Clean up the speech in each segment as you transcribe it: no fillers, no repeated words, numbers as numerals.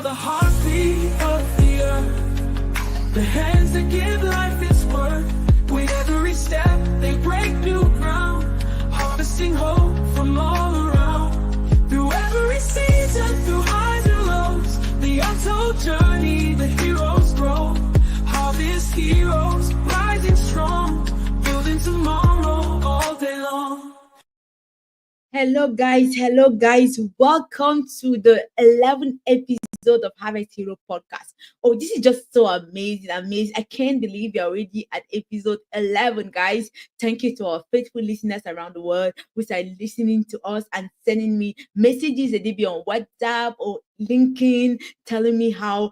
the heartbeat of the earth. The hands that give life its worth. With every step, they break new ground. Harvesting hope from all around. Through every season, through highs and lows. The untold journey, the heroes grow. Harvest heroes, rising strong. Building tomorrow all day long. Hello guys, welcome to the 11th episode of Harvest Hero Podcast. Oh, this is just so amazing. I can't believe you're already at episode 11, guys. Thank you to our faithful listeners around the world who are listening to us and sending me messages that they be on WhatsApp or LinkedIn telling me how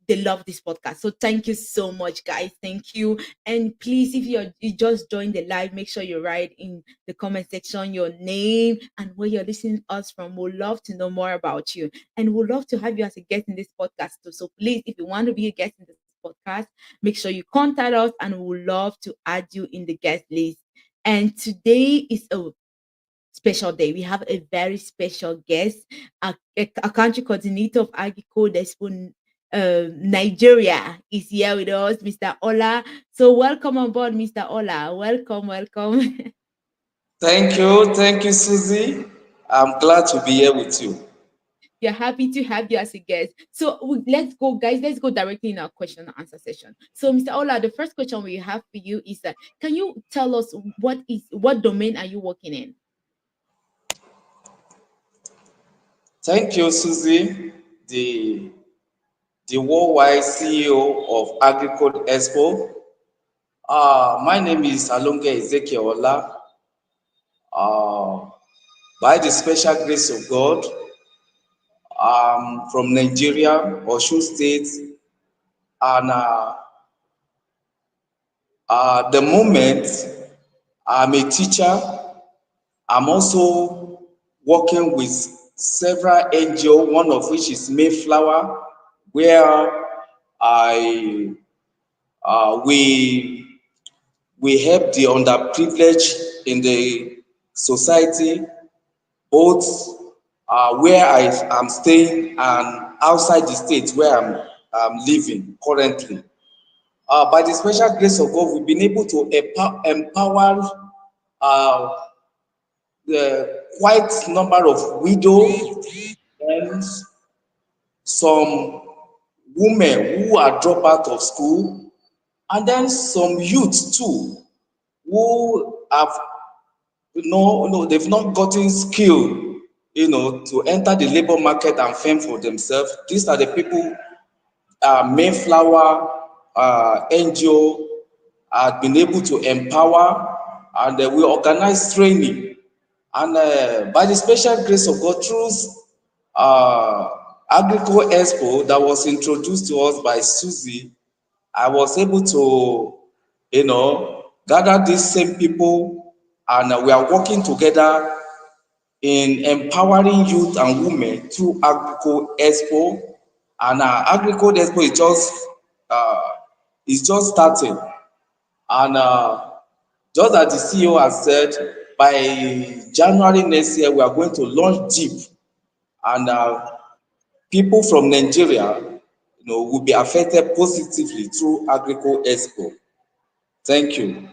they love this podcast. So thank you so much, guys. Thank you. And please, if you just joined the live, make sure you write in the comment section your name and where you're listening to us from. We'd love to know more about you. And we'd love to have you as a guest in this podcast too. So please, if you want to be a guest in this podcast, make sure you contact us and we'd love to add you in the guest list. And today is a special day. We have a very special guest, a country coordinator of Agricodeexpo Nigeria is here with us, Mr. Ola. So welcome on board, Mr. Ola. Welcome. Thank you, Susie. I'm glad to be here with you. We're happy to have you as a guest. So let's go, guys. Let's go directly in our question and answer session. So, Mr. Ola, the first question we have for you is that can you tell us what domain are you working in? Thank you, Susie, the worldwide CEO of Agricodeexpo. My name is Alonge Ezekiel Ola. By the special grace of God, I'm from Nigeria, Osun State, and at the moment, I'm a teacher. I'm also working with several NGOs, one of which is Mayflower, where we help the underprivileged in the society, both where I am staying and outside the state where I'm living currently. By the special grace of God, we've been able to empower the quite number of widows and some women who are dropped out of school, and then some youths too who have they've not gotten skill to enter the labor market and fend for themselves. These are the people Mayflower NGO have been able to empower, and we organize training. And by the special grace of God, through Agricodeexpo that was introduced to us by Susie, I was able to, gather these same people, and we are working together in empowering youth and women through Agricodeexpo. And Agricodeexpo is just starting. And just as the CEO has said, by January next year, we are going to launch deep, and people from Nigeria, will be affected positively through Agricodeexpo. Thank you.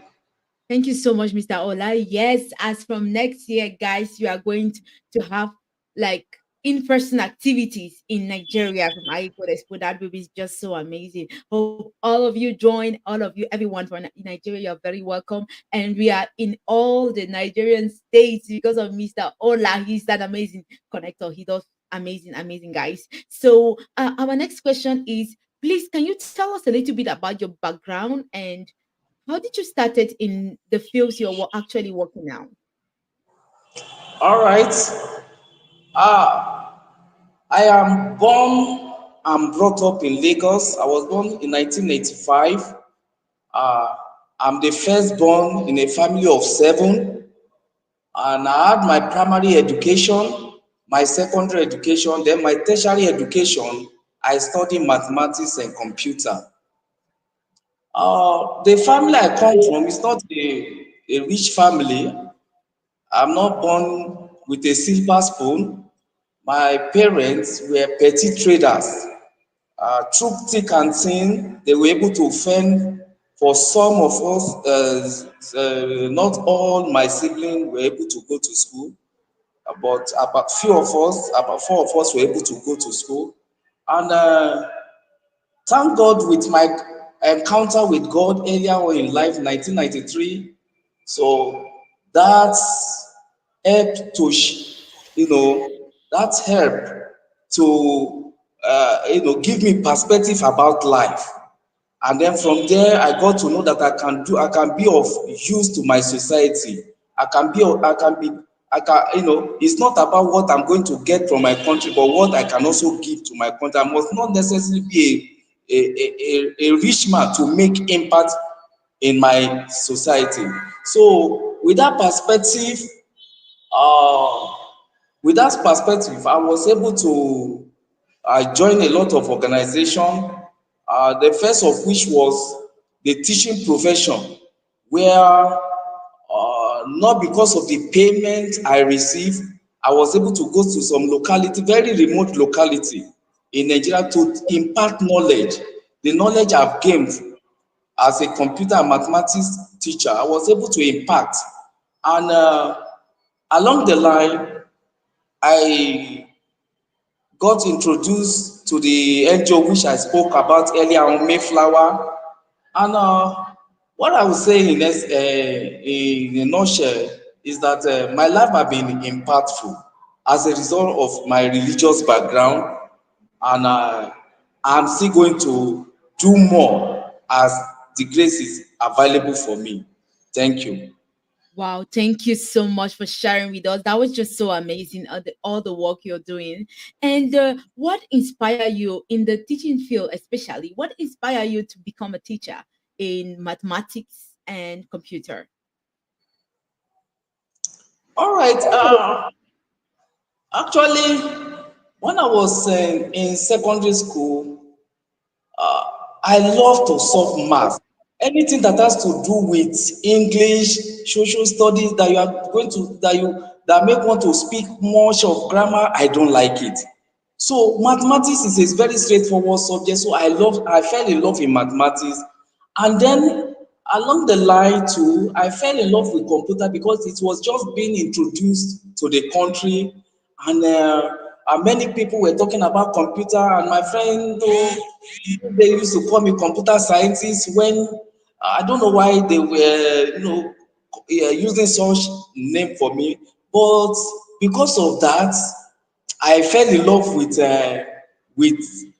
Thank you so much, Mr. Ola. Yes, as from next year, guys, you are going to have like in-person activities in Nigeria from Agricodeexpo. That will be just so amazing. Hope all of you join, all of you, everyone from Nigeria, you're very welcome. And we are in all the Nigerian states because of Mr. Ola. He's that amazing connector. He does amazing, guys. So our next question is, please, can you tell us a little bit about your background and how did you start it in the fields you're actually working now? All right. I am born and brought up in Lagos. I was born in 1985. I'm the firstborn in a family of 7, and I had my primary education, my secondary education, then my tertiary education. I studied mathematics and computer. The family I come from is not a rich family. I'm not born with a silver spoon. My parents were petty traders. Through thick and thin, they were able to fend for some of us. Not all my siblings were able to go to school, but about few of us, about four of us were able to go to school. And thank God with my encounter with God earlier on in life, 1993. So that's helped to, that helped to, give me perspective about life. And then from there, I got to know that I can be of use to my society. I can, it's not about what I'm going to get from my country, but what I can also give to my country. I must not necessarily be a rich man to make impact in my society. So uh, with that perspective, I was able to join a lot of organization. The first of which was the teaching profession, where not because of the payment I received, I was able to go to some locality, very remote locality in Nigeria, to impart knowledge. The knowledge I've gained as a computer and mathematics teacher, I was able to impact. And along the line, I got introduced to the NGO which I spoke about earlier on, Mayflower. And what I would say in a nutshell is that my life has been impactful as a result of my religious background, and I'm still going to do more as the grace is available for me. Thank you. Wow, thank you so much for sharing with us. That was just so amazing, all the work you're doing. And what inspired you in the teaching field, especially? What inspired you to become a teacher in mathematics and computer? All right. Actually, when I was in secondary school, I love to solve math. Anything that has to do with English, social studies that you are going to that make want to speak much of grammar, I don't like it. So mathematics is a very straightforward subject. So I fell in love in mathematics. And then along the line too, I fell in love with computer because it was just being introduced to the country. And many people were talking about computer, and my friend, they used to call me computer scientist when I don't know why they were, using such name for me. But because of that, I fell in love with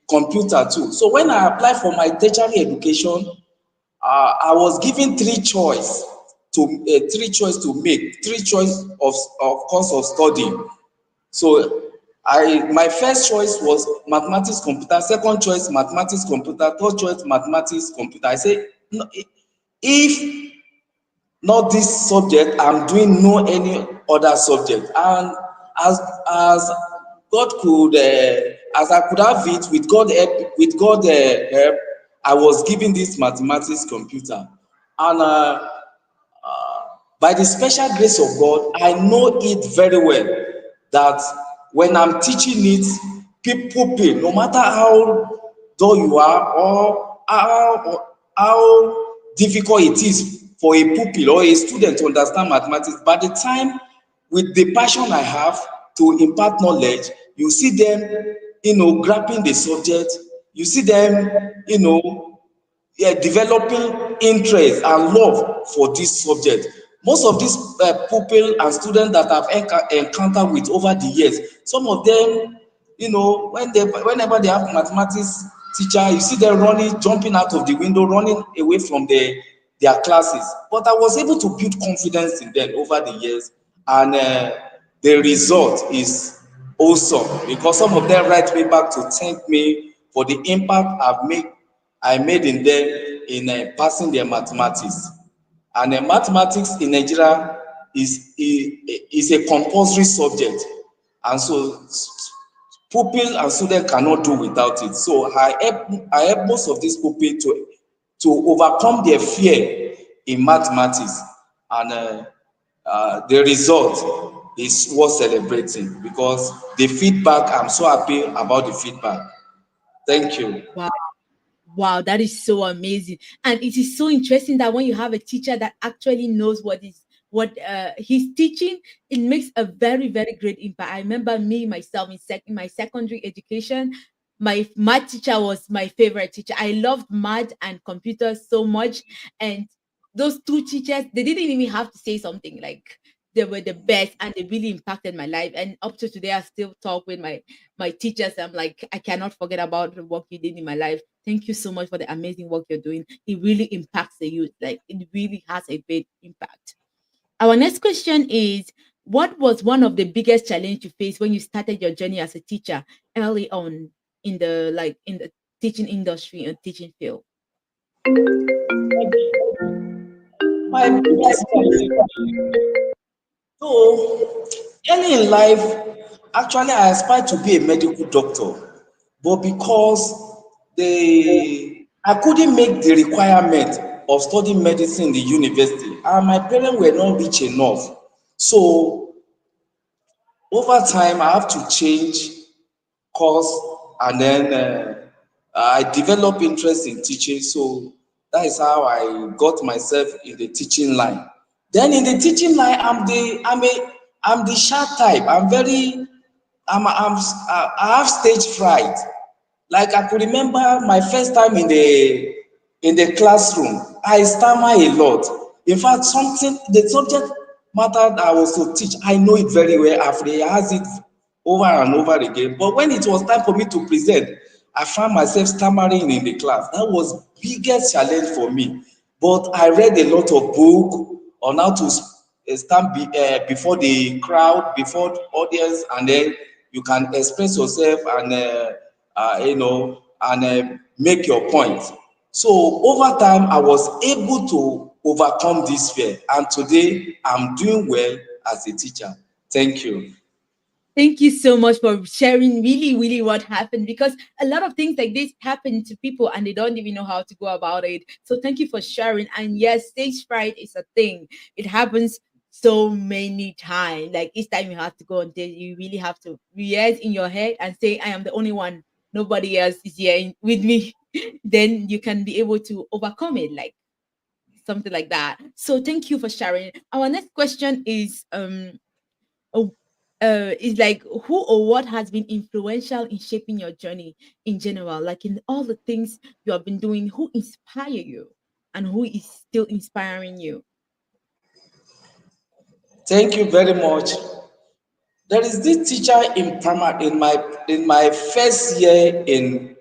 computer too. So when I applied for my tertiary education, I was given three choice to make, three choice of course of study. So my first choice was mathematics computer, second choice mathematics computer, third choice mathematics computer. I say, no, if not this subject, I'm doing no any other subject. And as as God could, as I could have it, with God help, I was given this mathematics computer. And by the special grace of God, I know it very well that when I'm teaching it, people pay, no matter how dull you are, or how difficult it is for a pupil or a student to understand mathematics. By the time, with the passion I have to impart knowledge, you see them, grabbing the subject. You see them, developing interest and love for this subject. Most of these pupil and students that I've encountered with over the years, some of them, whenever they have mathematics teacher, you see them running, jumping out of the window, running away from their classes. But I was able to build confidence in them over the years, and the result is awesome, because some of them write me back to thank me for the impact I made in them in passing their mathematics. And mathematics in Nigeria is a compulsory subject, and so pupil and student cannot do without it. So I help most of these pupil to overcome their fear in mathematics, and the result is worth celebrating because the feedback, I'm so happy about the feedback. Thank you. Wow. Wow, that is so amazing. And it is so interesting that when you have a teacher that actually knows what he's teaching, it makes a very, very great impact. I remember me myself in my secondary education, my math teacher was my favorite teacher. I loved math and computers so much. And those two teachers, they didn't even have to say something, like they were the best and they really impacted my life. And up to today, I still talk with my teachers. I'm like, I cannot forget about the work you did in my life. Thank you so much for the amazing work you're doing. It really impacts the youth. Like, it really has a big impact. Our next question is, what was one of the biggest challenge you faced when you started your journey as a teacher early on in the teaching industry and teaching field? My biggest challenge. So early in life, actually I aspired to be a medical doctor, but because I couldn't make the requirement of studying medicine in the university, and my parents were not rich enough. So over time, I have to change course, and then I develop interest in teaching. So that is how I got myself in the teaching line. Then in the teaching line, I'm the shy type. I have stage fright. Like I could remember my first time in the classroom, I stammer a lot. In fact, something the subject matter that I was to teach, I know it very well. I've rehearsed it over and over again. But when it was time for me to present, I found myself stammering in the class. That was biggest challenge for me. But I read a lot of book on how to before the crowd, before the audience, and then you can express yourself and make your point. So over time, I was able to overcome this fear, and today I'm doing well as a teacher. Thank you. Thank you so much for sharing really, really what happened, because a lot of things like this happen to people and they don't even know how to go about it. So thank you for sharing. And yes, stage fright is a thing. It happens so many times. Like each time you have to go on stage, you really have to rehearse in your head and say, I am the only one. Nobody else is here with me. Then you can be able to overcome it, like something like that. So thank you for sharing. Our next question uh, is like, who or what has been influential in shaping your journey in general, like in all the things you have been doing, who inspire you and who is still inspiring you? Thank you very much. There is this teacher in my first year in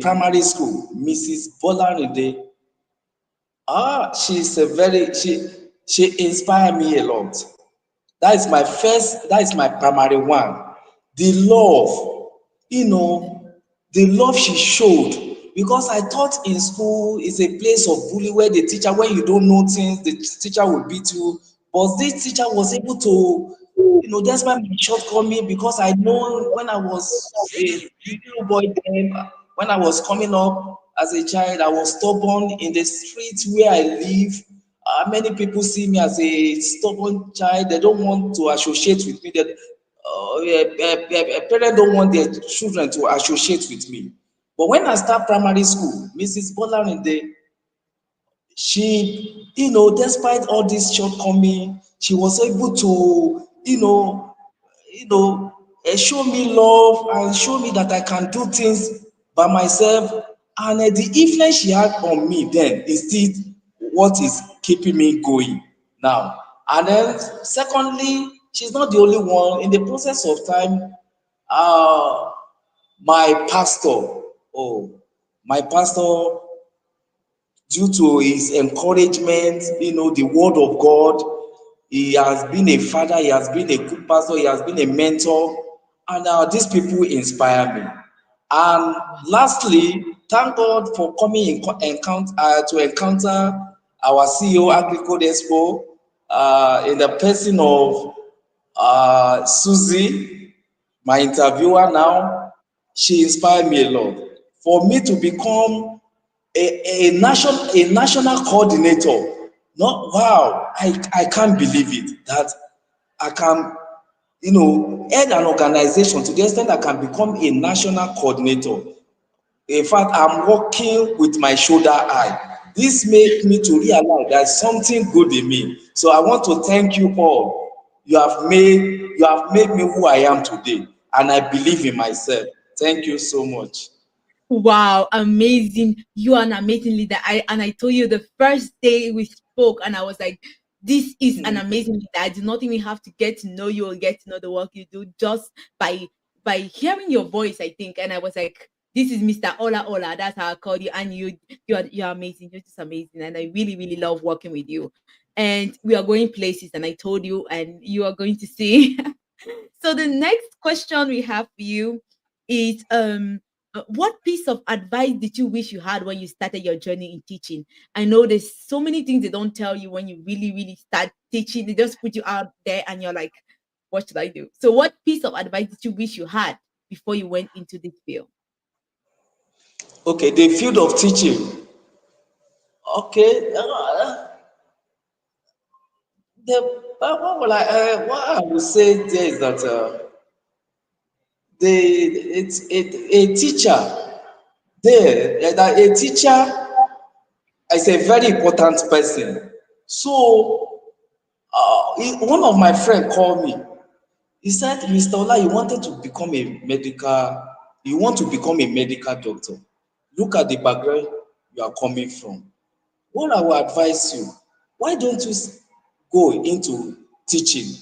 primary school, Mrs. Bolanide. She's a very she inspired me a lot. That is my primary one. The love, you know, the love she showed. Because I thought in school is a place of bully where the teacher, when you don't know things, the teacher will beat you. But this teacher was able to, despite my shortcoming, because I know when I was a little boy then, when I was coming up as a child, I was stubborn in the streets where I live. Many people see me as a stubborn child. They don't want to associate with me. Parents don't want their children to associate with me. But when I start primary school, Mrs. Bolarinde, she, despite all this shortcoming, she was able to, show me love and show me that I can do things by myself. And the influence she had on me then is still what is keeping me going now. And then, secondly, she's not the only one. In the process of time, uh, my pastor, oh, my pastor, due to his encouragement, the word of God. He has been a father, he has been a good pastor, he has been a mentor, and these people inspire me. And lastly, thank God for coming to encounter our CEO, Agricodeexpo, in the person of Susie, my interviewer now. She inspired me a lot. For me to become a national coordinator, not wow, I can't believe it that I can, head an organization to the extent I can become a national coordinator. In fact, I'm working with my shoulder high. This make me to realize there's something good in me. So I want to thank you all. You have made me who I am today, and I believe in myself. Thank you so much. Wow, amazing. You are an amazing leader. I told you the first day we spoke, and I was like, this is an amazing leader. I did not even have to get to know you or get to know the work you do just by hearing your voice, I think. And I was like, this is Mr. Ola Ola. That's how I called you. And you're amazing. You're just amazing. And I really, really love working with you. And we are going places, and I told you, and you are going to see. So the next question we have for you is what piece of advice did you wish you had when you started your journey in teaching? I know there's so many things they don't tell you when you really, really start teaching. They just put you out there and you're like, what should I do? So what piece of advice did you wish you had before you went into this field? Okay, the field of teaching. Okay, what I would say there is that it's a teacher there, that a teacher is a very important person. So one of my friend called me. He said, Mr. Ola, you want to become a medical doctor. Look at the background you are coming from. What I will advise you, why don't you go into teaching?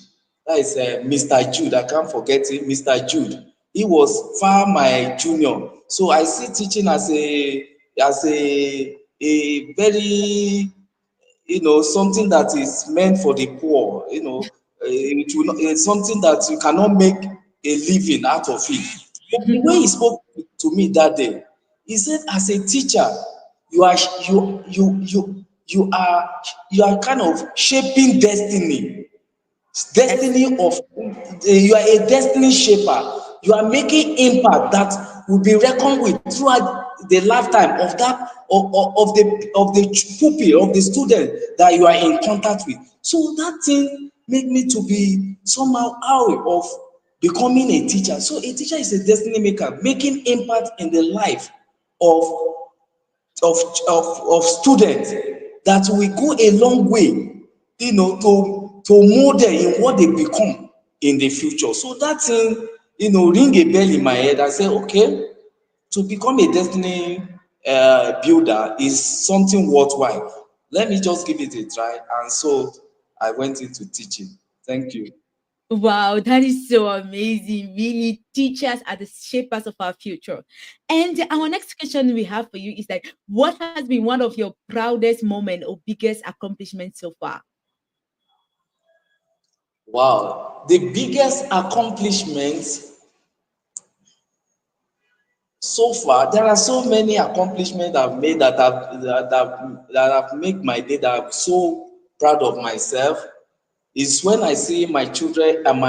That is Mr. Jude. I can't forget him, Mr. Jude. He was far my junior. So I see teaching as a very, something that is meant for the poor, it's something that you cannot make a living out of it. But the way he spoke to me that day, he said, as a teacher, you are you are kind of shaping Yes. destiny of you are a destiny shaper. You are making impact that will be reckoned with throughout the lifetime of that of the pupil, of the student that you are in contact with. So that thing make me to be somehow out of becoming a teacher. So a teacher is a destiny maker, making impact in the life of of of students that will go a long way, to mold them in what they become in the future. So that thing, ring a bell in my head. I say, okay, to become a destiny builder is something worthwhile. Let me just give it a try. And so I went into teaching. Thank you. Wow, that is so amazing. Really, teachers are the shapers of our future. And our next question we have for you is like, what has been one of your proudest moment or biggest accomplishment so far? Wow. The biggest accomplishment so far, there are so many accomplishments I've made that have made my day, that I'm so proud of myself, is when I see my children and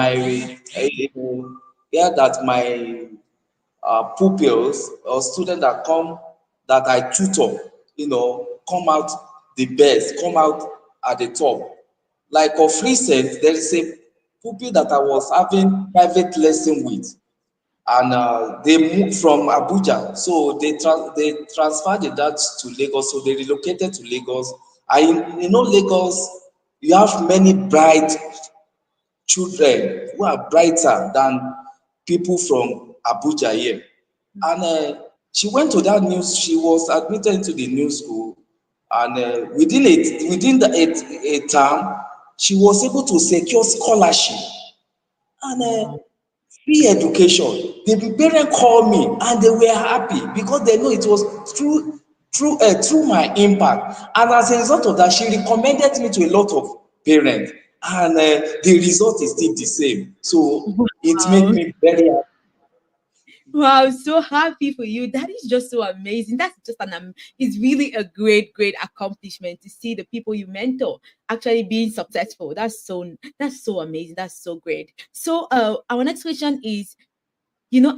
that my pupils or students that come, that I tutor, come out the best, come out at the top. Like of recent, there is a pupil that I was having private lesson with, and they moved from Abuja, so they transferred the dad to Lagos, so they relocated to Lagos. Lagos, you have many bright children who are brighter than people from Abuja here. And she went to that new, she was admitted into the new school, and within a term, she was able to secure scholarship and free education. The parents called me and they were happy because they know it was through my impact. And as a result of that, she recommended me to a lot of parents, and the result is still the same. So it made Wow. me very happy. Wow, so happy for you. That is just so amazing. That's just it's really a great, great accomplishment to see the people you mentor actually being successful. That's so amazing. That's so great. So our next question is,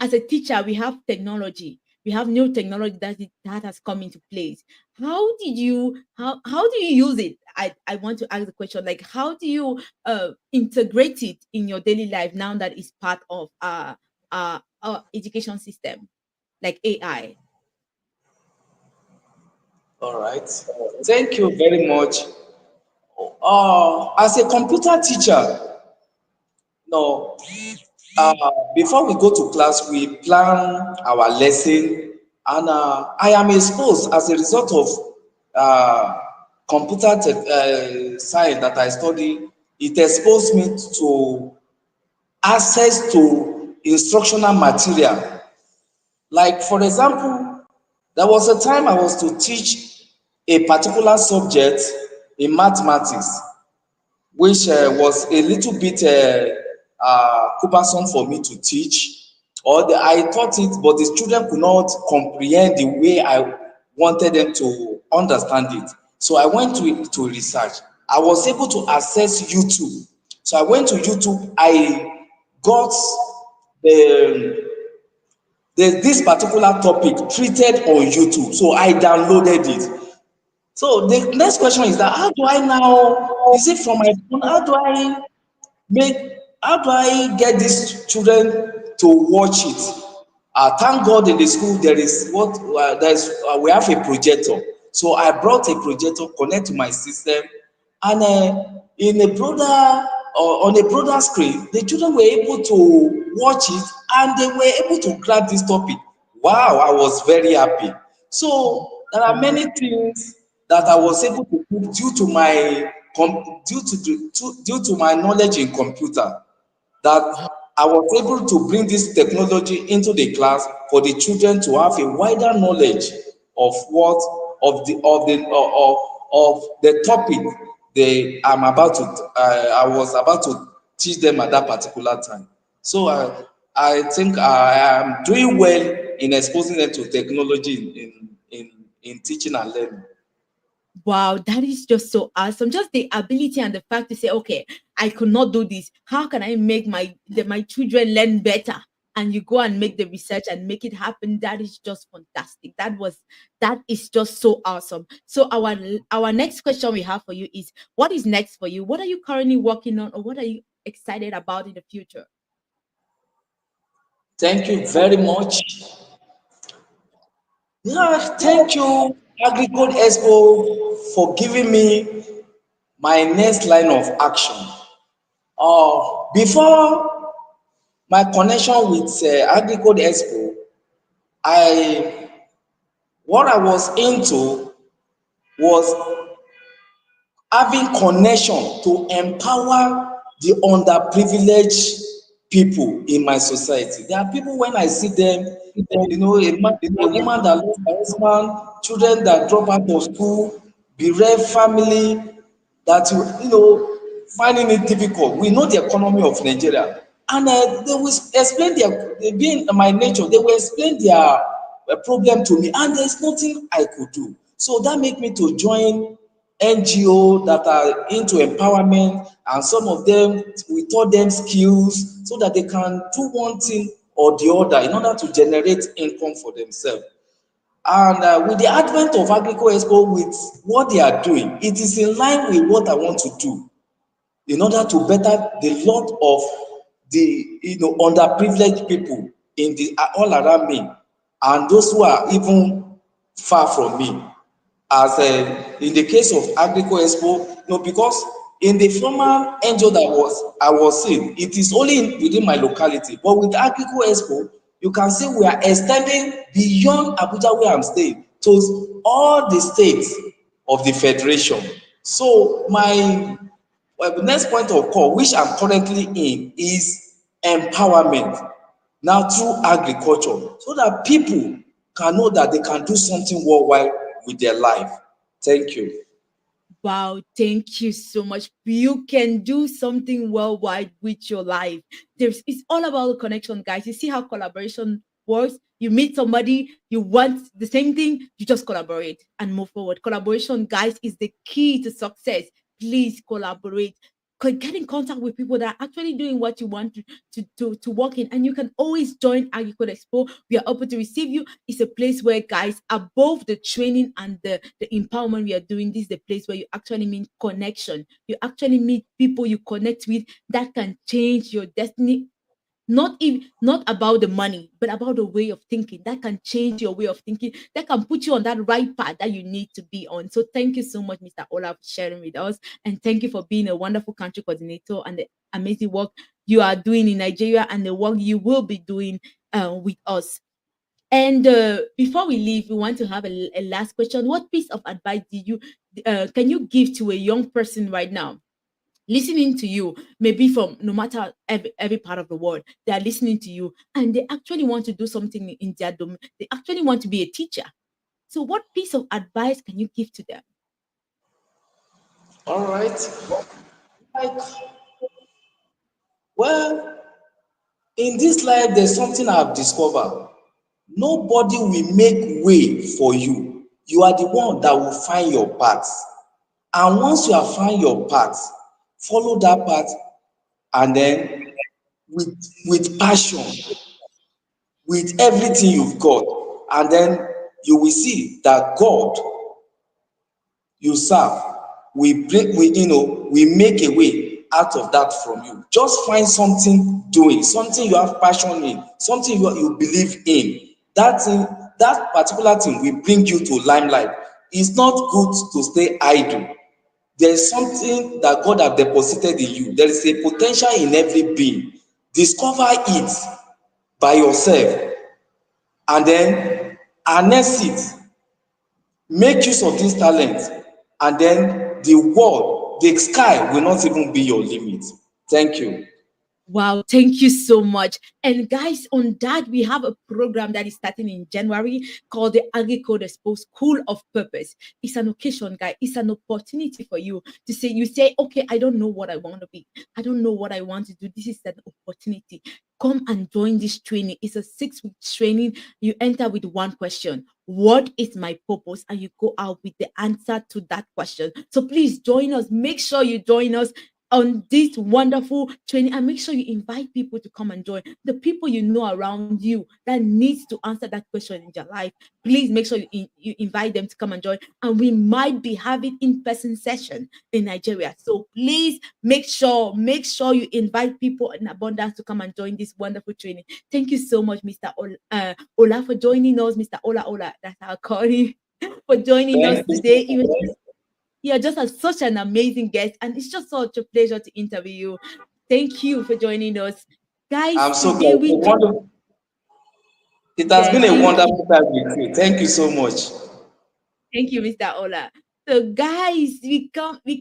as a teacher, we have technology. We have new technology that has come into place. How do you use it? I want to ask the question, like, how do you integrate it in your daily life now that it's part of our education system, like AI? All right. Thank you very much. As a computer teacher, no, before we go to class, we plan our lesson, and I am exposed as a result of science that I study. It exposed me to access to instructional material. Like, for example, there was a time I was to teach a particular subject in mathematics, which was a little bit cumbersome for me to teach. I taught it, but the children could not comprehend the way I wanted them to understand it. So I went to research. I was able to access YouTube. So I went to YouTube. I got the this particular topic treated on YouTube. So I downloaded it. So the next question is that how do I now, is it from my phone? Make how do I get these children to watch it? Thank God in the school there is we have a projector. So I brought a projector, connect to my system, and in a broader on a broader screen, the children were able to watch it and they were able to grab this topic. Wow, I was very happy. So there are many things that I was able to do due to due to my knowledge in computer, that I was able to bring this technology into the class for the children to have a wider knowledge of what of the topic I was about to teach them at that particular time. So I think I am doing well in exposing them to technology in teaching and learning. Wow, that is just so awesome. Just the ability and the fact to say, okay, I could not do this. How can I make my children learn better? And you go and make the research and make it happen. That is just fantastic. That is just so awesome. So our next question we have for you is, what is next for you? What are you currently working on, or what are you excited about in the future? Thank you very much. Yeah, thank you, Agricodeexpo, for giving me my next line of action. Before my connection with Agricodeexpo, I what I was into was having connection to empower the underprivileged people in my society. There are people when I see them, a woman that lost her husband, children that drop out of school, bereft family, that finding it difficult. We know the economy of Nigeria, and they will explain they being my nature. They will explain their problem to me, and there's nothing I could do. So that make me to join NGO that are into empowerment, and some of them we taught them skills so that they can do one thing or the other in order to generate income for themselves. And with the advent of Agricodeexpo, with what they are doing, it is in line with what I want to do in order to better the lot of the underprivileged people in the all around me, and those who are even far from me. As in the case of Agricodeexpo, because in the former NGO that I was in, it is only within my locality. But with Agricodeexpo, you can see we are extending beyond Abuja where I'm staying to all the states of the federation. So my next point of call, which I'm currently in, is empowerment now through agriculture, so that people can know that they can do something worldwide with their life. Thank you. Wow, thank you so much. You can do something worldwide with your life. It's all about the connection, guys. You see how collaboration works? You meet somebody, you want the same thing, you just collaborate and move forward. Collaboration, guys, is the key to success. Please collaborate. get in contact with people that are actually doing what you want to work in. And you can always join Agricodeexpo. We are open to receive you. It's a place where, guys, above the training and the empowerment we are doing, this is the place where you actually meet connection. You actually meet people you connect with that can change your destiny. Not about the money, but about the way of thinking that can change your way of thinking, that can put you on that right path that you need to be on. So thank you so much, Mr. Ola, for sharing with us, and thank you for being a wonderful country coordinator and the amazing work you are doing in Nigeria and the work you will be doing with us. And before we leave, we want to have a last question. What piece of advice can you give to a young person right now listening to you, maybe from no matter every part of the world, they are listening to you and they actually want to do something in their domain? They actually want to be a teacher. So what piece of advice can you give to them? All right. Like, well, in this life, there's something I've discovered. Nobody will make way for you. You are the one that will find your path. And once you have found your path, follow that path, and then with passion, with everything you've got, and then you will see that God you serve we make a way out of that from you. Just find something doing, something you have passion in, something you believe in. That thing, that particular thing will bring you to limelight. It's not good to stay idle. There's something that God has deposited in you. There is a potential in every being. Discover it by yourself and then harness it. Make use of this talent, and then the world, the sky will not even be your limit. Thank you. Wow, thank you so much. And guys, on that, we have a program that is starting in January called the Agricodeexpo School of Purpose. It's an occasion, guys. It's an opportunity for you to say, okay, I don't know what I want to be. I don't know what I want to do. This is an opportunity. Come and join this training. It's a 6-week training. You enter with one question: what is my purpose? And you go out with the answer to that question. So please join us. Make sure you join us on this wonderful training, and make sure you invite people to come and join. The people you know around you that needs to answer that question in your life, please make sure you invite them to come and join. And we might be having in-person session in Nigeria, so please make sure you invite people in abundance to come and join this wonderful training. Thank you so much, Mr. Ola, for joining us. Mr. Ola, that's our call him, for joining us today. You're just such an amazing guest, and it's just such a pleasure to interview you. Thank you for joining us, guys. I'm so glad. It has been a wonderful time with you. Thank you so much. Thank you, Mr. Ola. So, guys, we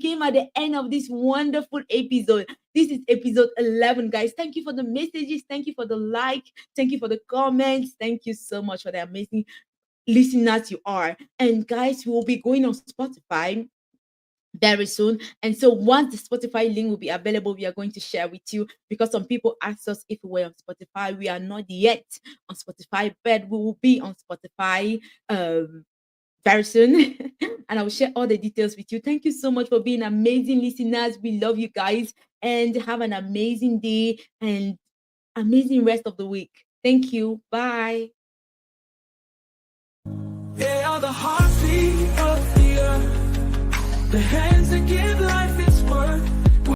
came at the end of this wonderful episode. This is episode 11, guys. Thank you for the messages. Thank you for the like. Thank you for the comments. Thank you so much for the amazing listeners you are. And guys, we will be going on Spotify very soon. And so once the Spotify link will be available, we are going to share with you, because some people asked us if we were on Spotify. We are not yet on Spotify, but we will be on Spotify very soon. And I will share all the details with you. Thank you so much for being amazing listeners. We love you guys, and have an amazing day and amazing rest of the week. Thank you. Bye. They are the heartbeat of the earth, the hands that give life.